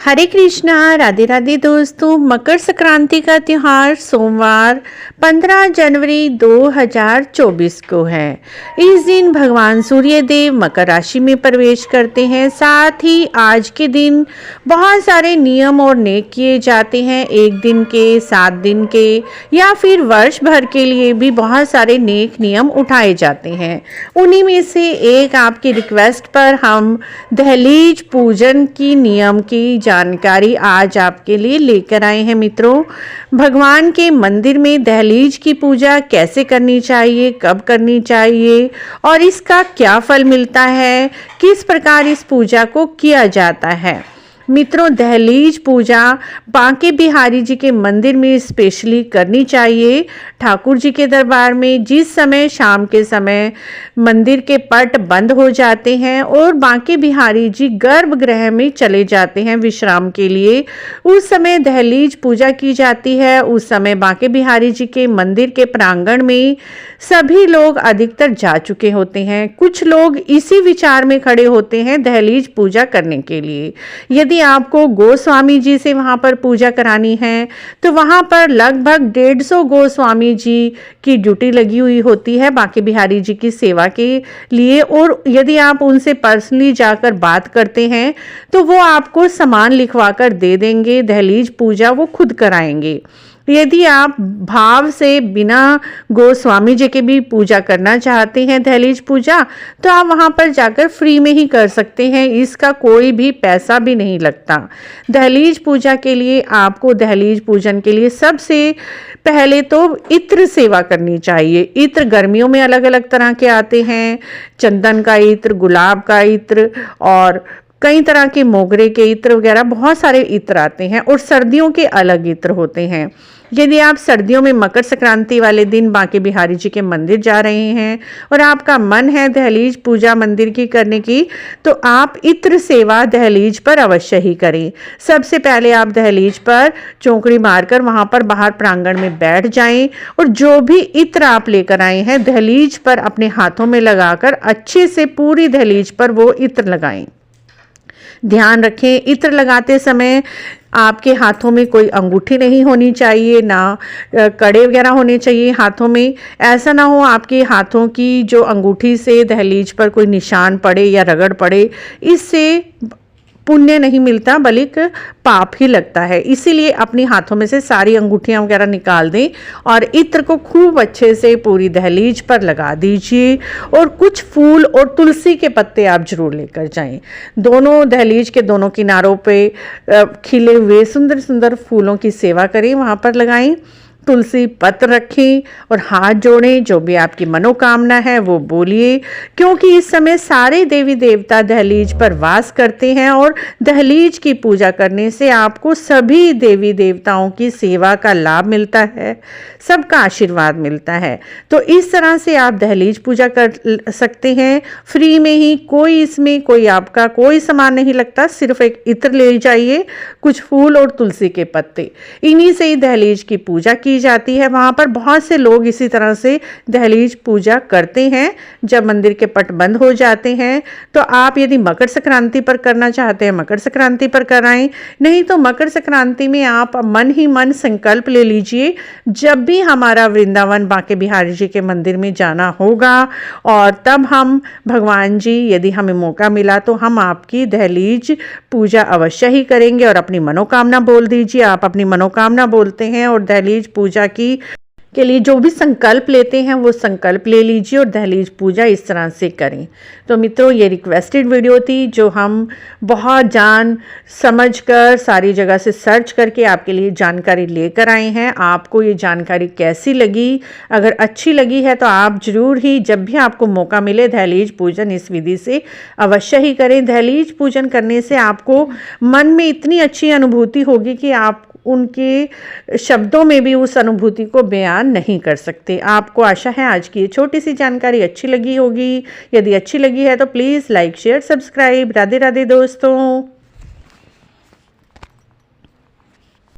हरे कृष्णा, राधे राधे दोस्तों। मकर संक्रांति का त्यौहार सोमवार 15 जनवरी 2024 को है। इस दिन भगवान सूर्य देव मकर राशि में प्रवेश करते हैं। साथ ही आज के दिन बहुत सारे नियम और नेक किए जाते हैं। एक दिन के, 7 दिन के या फिर वर्ष भर के लिए भी बहुत सारे नेक नियम उठाए जाते हैं। उन्हीं में से एक आपकी रिक्वेस्ट पर हम दहलीज पूजन की नियम की जानकारी आज आपके लिए लेकर आए हैं। मित्रों, भगवान के मंदिर में दहलीज की पूजा कैसे करनी चाहिए, कब करनी चाहिए और इसका क्या फल मिलता है, किस प्रकार इस पूजा को किया जाता है। मित्रों, दहलीज पूजा बांके बिहारी जी के मंदिर में स्पेशली करनी चाहिए। ठाकुर जी के दरबार में जिस समय शाम के समय मंदिर के पट बंद हो जाते हैं और बांके बिहारी जी गर्भगृह में चले जाते हैं विश्राम के लिए, उस समय दहलीज पूजा की जाती है। उस समय बांके बिहारी जी के मंदिर के प्रांगण में सभी लोग अधिकतर जा चुके होते हैं। कुछ लोग इसी विचार में खड़े होते हैं दहलीज पूजा करने के लिए। यदि आपको गोस्वामी जी से वहां पर पूजा करानी है तो वहां पर लगभग 150 गोस्वामी जी की ड्यूटी लगी हुई होती है बांके बिहारी जी की सेवा के लिए। और यदि आप उनसे पर्सनली जाकर बात करते हैं तो वो आपको सामान लिखवा कर दे देंगे। दहलीज पूजा वो खुद कराएंगे। यदि आप भाव से बिना गोस्वामी जी के भी पूजा करना चाहते हैं दहलीज पूजा, तो आप वहां पर जाकर फ्री में ही कर सकते हैं। इसका कोई भी पैसा भी नहीं लगता। दहलीज पूजा के लिए आपको दहलीज पूजन के लिए सबसे पहले तो इत्र सेवा करनी चाहिए। इत्र गर्मियों में अलग अलग तरह के आते हैं, चंदन का इत्र, गुलाब का इत्र और कई तरह के मोगरे के इत्र वगैरह बहुत सारे इत्र आते हैं और सर्दियों के अलग इत्र होते हैं। यदि आप सर्दियों में मकर संक्रांति वाले दिन बांके बिहारी जी के मंदिर जा रहे हैं और आपका मन है दहलीज पूजा मंदिर की करने की, तो आप इत्र सेवा दहलीज पर अवश्य ही करें। सबसे पहले आप दहलीज पर चौकड़ी मारकर वहां पर बाहर प्रांगण में बैठ जाएं और जो भी इत्र आप लेकर आए हैं दहलीज पर अपने हाथों में लगाकर अच्छे से पूरी दहलीज पर वो इत्र लगाएं। ध्यान रखें, इत्र लगाते समय आपके हाथों में कोई अंगूठी नहीं होनी चाहिए, ना कड़े वगैरह होने चाहिए हाथों में। ऐसा ना हो आपके हाथों की जो अंगूठी से दहलीज पर कोई निशान पड़े या रगड़ पड़े, इससे पुण्य नहीं मिलता बल्कि पाप ही लगता है। इसीलिए अपनी हाथों में से सारी अंगूठियां वगैरह निकाल दें और इत्र को खूब अच्छे से पूरी दहलीज पर लगा दीजिए और कुछ फूल और तुलसी के पत्ते आप जरूर लेकर जाएं। दोनों दहलीज के दोनों किनारों पे खिले हुए सुंदर सुंदर फूलों की सेवा करें, वहां पर लगाएं। तुलसी पत्र रखें और हाथ जोड़ें। जो भी आपकी मनोकामना है वो बोलिए, क्योंकि इस समय सारे देवी देवता दहलीज पर वास करते हैं और दहलीज की पूजा करने से आपको सभी देवी देवताओं की सेवा का लाभ मिलता है, सबका आशीर्वाद मिलता है। तो इस तरह से आप दहलीज पूजा कर सकते हैं फ्री में ही। इसमें कोई आपका कोई सामान नहीं लगता, सिर्फ एक इत्र ले जाइए, कुछ फूल और तुलसी के पत्ते, इन्हीं से ही दहलीज की पूजा की जाती है। वहां पर बहुत से लोग इसी तरह से दहलीज पूजा करते हैं जब मंदिर के पट बंद हो जाते हैं। तो आप यदि मकर संक्रांति पर करना चाहते हैं मकर संक्रांति पर कराएं, नहीं तो मकर संक्रांति में आप मन ही मन संकल्प ले लीजिए, जब भी हमारा वृंदावन बांके बिहारी जी के मंदिर में जाना होगा और तब हम भगवान जी, यदि हमें मौका मिला तो हम आपकी दहलीज पूजा अवश्य ही करेंगे और अपनी मनोकामना बोल दीजिए। आप अपनी मनोकामना बोलते हैं और दहलीज पूजा के लिए जो भी संकल्प लेते हैं वो संकल्प ले लीजिए और दहलीज पूजा इस तरह से करें। तो मित्रों, ये रिक्वेस्टेड वीडियो थी जो हम बहुत जान समझ कर सारी जगह से सर्च करके आपके लिए जानकारी लेकर आए हैं। आपको ये जानकारी कैसी लगी? अगर अच्छी लगी है तो आप जरूर ही जब भी आपको मौका मिले दहलीज पूजन इस विधि से अवश्य ही करें। दहलीज पूजन करने से आपको मन में इतनी अच्छी अनुभूति होगी कि आप उनके शब्दों में भी उस अनुभूति को बयान नहीं कर सकते। आपको आशा है आज की ये छोटी सी जानकारी अच्छी लगी होगी। यदि अच्छी लगी है तो please like, share, subscribe. Radhe Radhe दोस्तों।